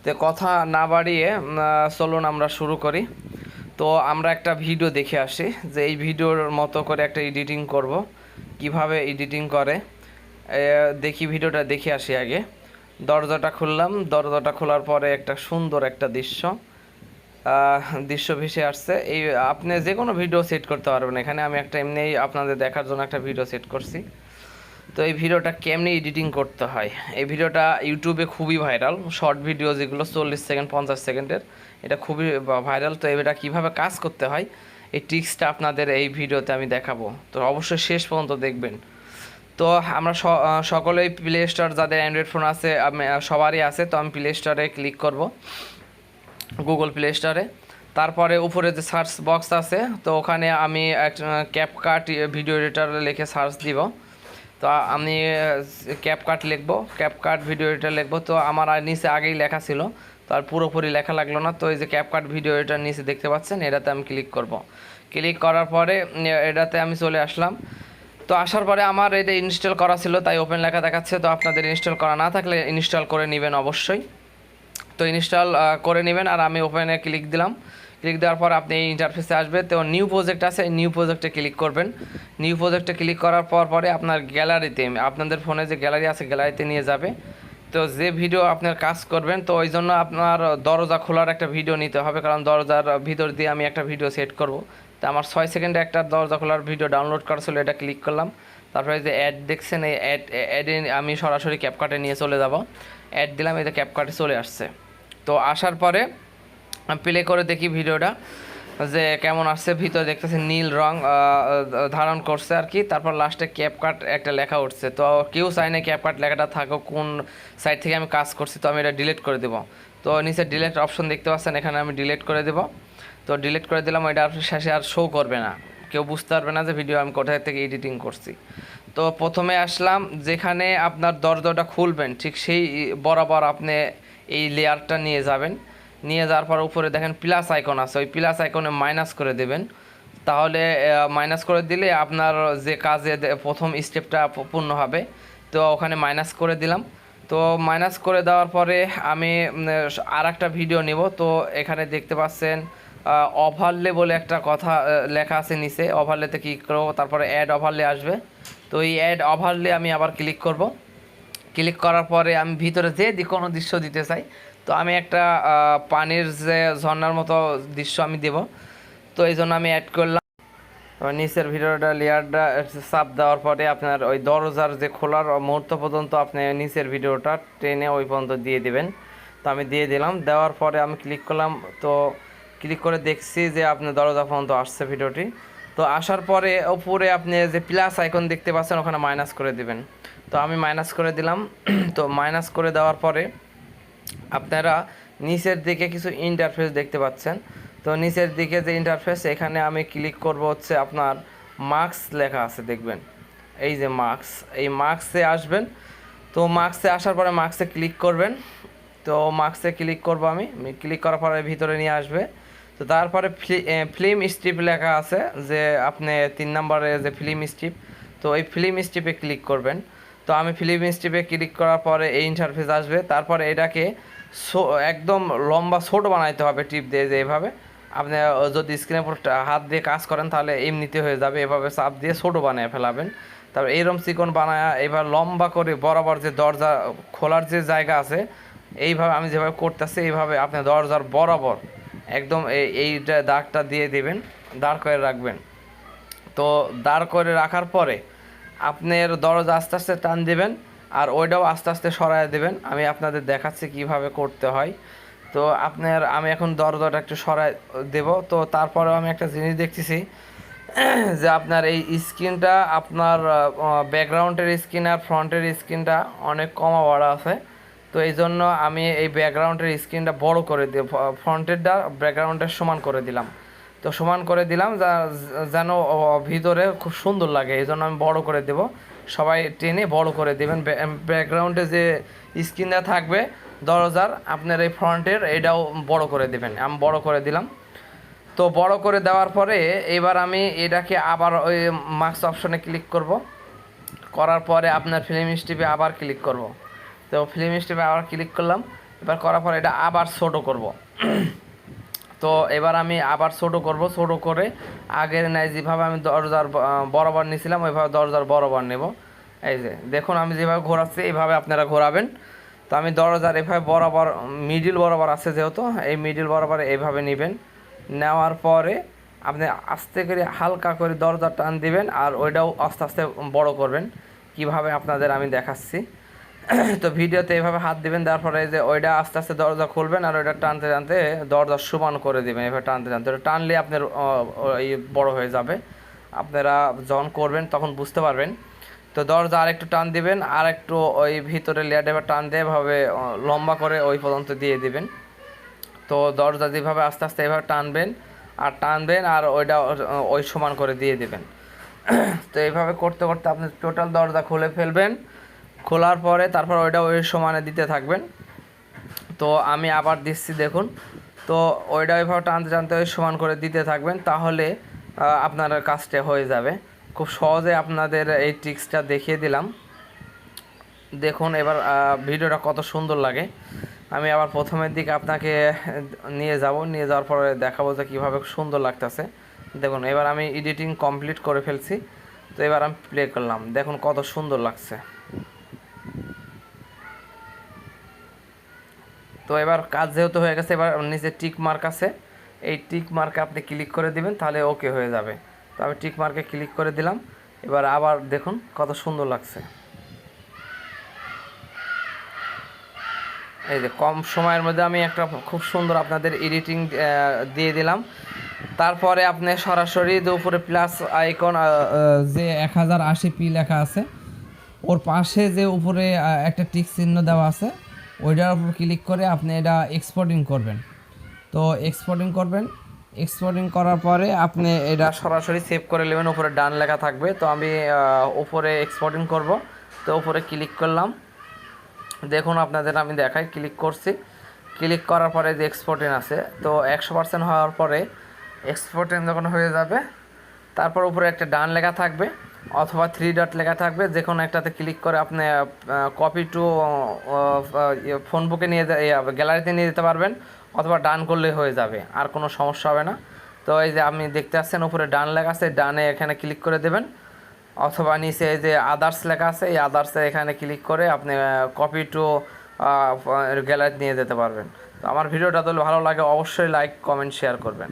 তো কথা না বাড়িয়ে চলুন আমরা শুরু করি। তো আমরা একটা ভিডিও দেখে আসি যে এই ভিডিওর মতো করে একটা এডিটিং করব, কিভাবে এডিটিং করে দেখি, ভিডিওটা দেখে আসি আগে। দরজাটা খুললাম, দরজাটা খোলার পরে একটা সুন্দর একটা দৃশ্য ভেসে আসছে। এই আপনি যে কোনো ভিডিও সেট করতে পারবেন এখানে। আমি একটা এমনি আপনাদের দেখার জন্য একটা ভিডিও সেট করছি। তো এই ভিডিওটা কেমনি এডিটিং করতে হয়, এই ভিডিওটা ইউটিউবে খুবই ভাইরাল। শর্ট ভিডিও যেগুলো 40 সেকেন্ড 50 সেকেন্ডের, এটা খুবই ভাইরাল। তো এটা কীভাবে কাজ করতে হয় এই ট্রিক্সটা আপনাদের এই ভিডিওতে আমি দেখাবো, তো অবশ্যই শেষ পর্যন্ত দেখবেন। তো আমরা সকলেই প্লে স্টোর, যাদের অ্যান্ড্রয়েড ফোন আছে সবারই আছে, তো আমি প্লে স্টোরে ক্লিক করব, গুগল প্লে স্টোরে। তারপরে উপরে যে সার্চ বক্স আছে, তো ওখানে আমি ক্যাপকাট ভিডিও এডিটর লিখে সার্চ দিব। তো আমি ক্যাপকাট লিখবো, ক্যাপকাট ভিডিও এডিটর লিখবো। তো আমার নিচে আগেই লেখা ছিল, তো আর পুরোপুরি লেখা লাগলো না। তো এই যে ক্যাপকাট ভিডিও এডিটর নিচে দেখতে পাচ্ছেন, এটাতে আমি ক্লিক করব। ক্লিক করার পরে এটাতে আমি চলে আসলাম। তো আসার পরে আমার এটা ইনস্টল করা ছিল, তাই ওপেন লেখা দেখাচ্ছে। তো আপনাদের ইনস্টল করা না থাকলে ইনস্টল করে নেবেন অবশ্যই। তো ইনস্টল করে নেবেন। আর আমি ওপেনে ক্লিক দিলাম। ক্লিক দেওয়ার পর আপনি এই ইন্টারফেসে আসবে। তো নিউ প্রজেক্ট আছে, নিউ প্রজেক্টে ক্লিক করবেন। নিউ প্রজেক্টে ক্লিক করার পরে আপনার গ্যালারিতে, আপনাদের ফোনে যে গ্যালারি আছে গ্যালারিতে নিয়ে যাবে। তো যে ভিডিও আপনার কাজ করবেন, তো ওই জন্য আপনার দরজা খোলার একটা ভিডিও নিতে হবে, কারণ দরজার ভিতর দিয়ে আমি একটা ভিডিও সেট করব। তো আমার 6 সেকেন্ডে একটা দরজা খোলার ভিডিও ডাউনলোড করা ছিল, এটা ক্লিক করলাম। তারপরে যে অ্যাড দেখছেন, এই অ্যাডে আমি সরাসরি ক্যাপকাটে নিয়ে চলে যাব। অ্যাড দিলাম, এই যে ক্যাপকাটে চলে আসছে। তো আসার পরে প্লে করে দেখি ভিডিওটা যে কেমন আসছে। ভিতরে দেখতেছি নীল রং ধারণ করছে আর কি। তারপর লাস্টে ক্যাপকাট একটা লেখা উঠছে। তো কেউ চাই না ক্যাপকাট লেখাটা থাকো, কোন সাইট থেকে আমি কাজ করছি। তো আমি এটা ডিলিট করে দেবো। তো নিচে ডিলিট অপশন দেখতে পাচ্ছেন, এখানে আমি ডিলিট করে দেবো। তো ডিলিট করে দিলাম, এটা শেষে আর শো করবে না, কেউ বুঝতে পারবে না যে ভিডিও আমি কোথায় থেকে এডিটিং করছি। তো প্রথমে আসলাম, যেখানে আপনার দরজাটা খুলবেন ঠিক সেই বরাবর আপনি এই লেয়ারটা নিয়ে যাবেন। নিয়ে যাওয়ার পর উপরে দেখেন প্লাস আইকন আছে, ওই প্লাস আইকনে মাইনাস করে দেবেন। তাহলে মাইনাস করে দিলে আপনার যে কাজে প্রথম স্টেপটা পূর্ণ হবে। তো ওখানে মাইনাস করে দিলাম। তো মাইনাস করে দেওয়ার পরে আমি আর একটা ভিডিও নেব। তো এখানে দেখতে পাচ্ছেন ওভারলে বলে একটা কথা লেখা আছে নিচে, ওভারলেতে ক্লিক করব। তারপরে অ্যাড ওভারলে আসবে। তো এই অ্যাড ওভারলে আমি আবার ক্লিক করব। ক্লিক করার পরে আমি ভিতরে যে কোনো দৃশ্য দিতে চাই। তো আমি একটা পানির যে ঝর্ণার মতো দৃশ্য আমি দেব। তো এই জন্য আমি অ্যাড করলাম। নিচের ভিডিওটা লেয়ারটা চাপ দেওয়ার পরে আপনার ওই দরজার যে খোলার মুহূর্ত পর্যন্ত আপনি নিচের ভিডিওটা টেনে ওই পর্যন্ত দিয়ে দিবেন। তো আমি দিয়ে দিলাম। দেওয়ার পরে আমি ক্লিক করলাম। তো ক্লিক করে দেখছি যে আপনার দরজা পর্যন্ত আসছে ভিডিওটি। তো আসার পরে উপরে আপনি যে প্লাস আইকন দেখতে পাচ্ছেন, ওখানে মাইনাস করে দিবেন। তো আমি মাইনাস করে দিলাম। তো মাইনাস করে দেওয়ার পরে আপনারা নিচের দিকে কিছু ইন্টারফেস দেখতে পাচ্ছেন। তো নিচের দিকে যে ইন্টারফেস, এখানে আমি ক্লিক করব হচ্ছে আপনার মার্কস লেখা আছে দেখবেন, এই যে মার্কস, এই মার্কসে আসবেন। তো মার্কসে আসার পরে মার্কসে ক্লিক করবেন। তো মার্কসে ক্লিক করব আমি ক্লিক করার পরে ভিতরে নিয়ে আসবে। তো তারপরে ফিল্ম স্ট্রিপ লেখা আছে, যে আপনি 3 নম্বরে যে ফিল্ম স্ট্রিপ, তো এই ফিল্ম স্ট্রিপে ক্লিক করবেন। তো আমি ফিল্ম স্ট্রিপে ক্লিক করার পরে এই ইন্টারফেস আসবে। তারপরে এটাকে একদম লম্বা ছোট বানাইতে হবে টিপ দিয়ে, যে এভাবে আপনি যদি স্ক্রিনের উপর হাত দিয়ে কাজ করেন তাহলে এমনিতে হয়ে যাবে, এভাবে চাপ দিয়ে ছোট বানিয়ে ফেলাবেন। তারপর এইরকম চিকন বানায় এবার লম্বা করে বরাবর যে দরজা খোলার যে জায়গা আছে, এইভাবে আমি যেভাবে করতেছি এইভাবে আপনি দরজার বরাবর একদম এইটা দাগটা দিয়ে দিবেন, দাঁড় করে রাখবেন। তো দাঁড় করে রাখার পরে আপনার দরজা আস্তে আস্তে টান দিবেন, আর ওইটাও আস্তে আস্তে সরায় দেবেন। আমি আপনাদের দেখাচ্ছি কিভাবে করতে হয়। তো আমি এখন দরজাটা একটু সরায় দেব। তো তারপরেও আমি একটা জিনিস দেখতেছি যে আপনার এই স্ক্রিনটা, আপনার ব্যাকগ্রাউন্ডের স্ক্রিন আর ফ্রন্টের স্ক্রিনটা অনেক কমা বড় আছে। তো এই জন্য আমি এই ব্যাকগ্রাউন্ডের স্ক্রিনটা বড় করে দিয়ে ফ্রন্টেরটা ব্যাকগ্রাউন্ডের সমান করে দিলাম। তো সমান করে দিলাম যেন ভিতরে খুব সুন্দর লাগে, এই জন্য আমি বড় করে দেব। সবাই টেনে বড় করে দেবেন। ব্যাকগ্রাউন্ডে যে স্ক্রিনটা থাকবে দরজার আপনার এই ফ্রন্টের, এটাও বড় করে দেবেন। আমি বড় করে দিলাম। তো বড় করে দেওয়ার পরে এবার আমি এটাকে আবার ওই মার্কস অপশনে ক্লিক করব। করার পরে আপনার ফিল্ম স্ট্রিপে আবার ক্লিক করব। তো ফিল্ম স্ট্রিপে আবার ক্লিক করলাম। এবার করার পর এটা আবার ছোট করব। তো এবার আমি আবার ছোট করব, ছোট করে আগের ন্যায় যেভাবে আমি দরজার বরাবর নিয়েছিলাম ওইভাবে দরজার বরাবর নেব। এই যে দেখুন আমি যেভাবে ঘোরাচ্ছি এইভাবে আপনারা ঘোরাবেন। তো আমি দরজার এভাবে বরাবর মিডিল বরাবর আছে যেহেতু, এই মিডিল বরাবর এইভাবে নেবেন। নেওয়ার পরে আপনি আস্তে করে হালকা করে দরজা টান দিবেন, আর ওইটাও আস্তে আস্তে বড় করবেন। কিভাবে আপনাদের আমি দেখাচ্ছি। তো ভিডিওতে এইভাবে হাত দিবেন, দেওয়ার পরে যে ওইটা আস্তে আস্তে দরজা খুলবেন, আর ওইটা টানতে টানতে দরজা সমান করে দিবেন। এভাবে টানতে টানতে ওটা টানলে আপনার বড় হয়ে যাবে। আপনারা যখন করবেন তখন বুঝতে পারবেন। তো দরজা আরেকটু টান দিবেন, আর একটু ওই ভিতরে লেয়ার এবার টান দিয়ে এভাবে লম্বা করে ওই পর্যন্ত দিয়ে দিবেন। তো দরজা যেভাবে আস্তে আস্তে এভাবে টানবেন আর টানবেন, আর ওইটা ওই সমান করে দিয়ে দিবেন। তো এইভাবে করতে করতে আপনি টোটাল দরজা খুলে ফেলবেন। খোলার পরে তারপর ওইটা ওই সমানে দিতে থাকবেন। তো আমি আবার দিচ্ছি দেখুন। তো ওইটা ওইভাবে টানতে টানতে ওই সমান করে দিতে থাকবেন, তাহলে আপনার কাজটা হয়ে যাবে। খুব সহজে আপনাদের এই ট্রিক্সটা দেখিয়ে দিলাম। দেখুন এবার ভিডিওটা কত সুন্দর লাগে। আমি আবার প্রথমের দিকে আপনাকে নিয়ে যাব, নিয়ে যাওয়ার পরে দেখাবো যে কীভাবে সুন্দর লাগতেছে। দেখুন এবার আমি এডিটিং কমপ্লিট করে ফেলছি। তো এবার আমি প্লে করলাম, দেখুন কত সুন্দর লাগছে। তো এবার কাজ যেহেতু হয়ে গেছে, এবার নিচে টিক মার্ক আছে, এই টিক মার্কে আপনি ক্লিক করে দিবেন, তাহলে ওকে হয়ে যাবে। তো আমি টিক মার্কে ক্লিক করে দিলাম। এবার আবার দেখুন কত সুন্দর লাগছে। এই যে কম সময়ের মধ্যে আমি একটা খুব সুন্দর আপনাদের এডিটিং দিয়ে দিলাম। তারপরে আপনি সরাসরি যে উপরে প্লাস আইকন যে 1080p লেখা আছে, ওর পাশে যে উপরে একটা টিক চিহ্ন দেওয়া আছে, ওইটার উপর ক্লিক করে আপনি এটা এক্সপোর্টিং করবেন। তো এক্সপোর্টিং করবেন, এক্সপোর্টিং করার পরে আপনি এটা সরাসরি সেভ করে নেবেন। উপরে ডান লেখা থাকবে। তো আমি উপরে এক্সপোর্টিং করব। তো উপরে ক্লিক করলাম, দেখুন আপনাদের আমি দেখাই, ক্লিক করছি। ক্লিক করার পরে যে এক্সপোর্টিং আছে, তো 100% হওয়ার পরে এক্সপোর্টিং যখন হয়ে যাবে, তারপর উপরে একটা ডান লেখা থাকবে অথবা 3 ডট লেখা থাকবে, যে কোনো একটাতে ক্লিক করে আপনি কপি টু ফোন বুকে নিয়ে গ্যালারিতে নিয়ে যেতে পারবেন, অথবা ডান করলে হয়ে যাবে, আর কোনো সমস্যা হবে না। তো এই যে আপনি দেখতে পাচ্ছেন উপরে ডান লেখা আছে, ডানে এখানে ক্লিক করে দেবেন, অথবা নিচে এই যে আদার্স লেখা আছে, এই আদার্সে এখানে ক্লিক করে আপনি কপি টু গ্যালারি নিয়ে যেতে পারবেন। তো আমার ভিডিওটা যদি ভালো লাগে অবশ্যই লাইক কমেন্ট শেয়ার করবেন।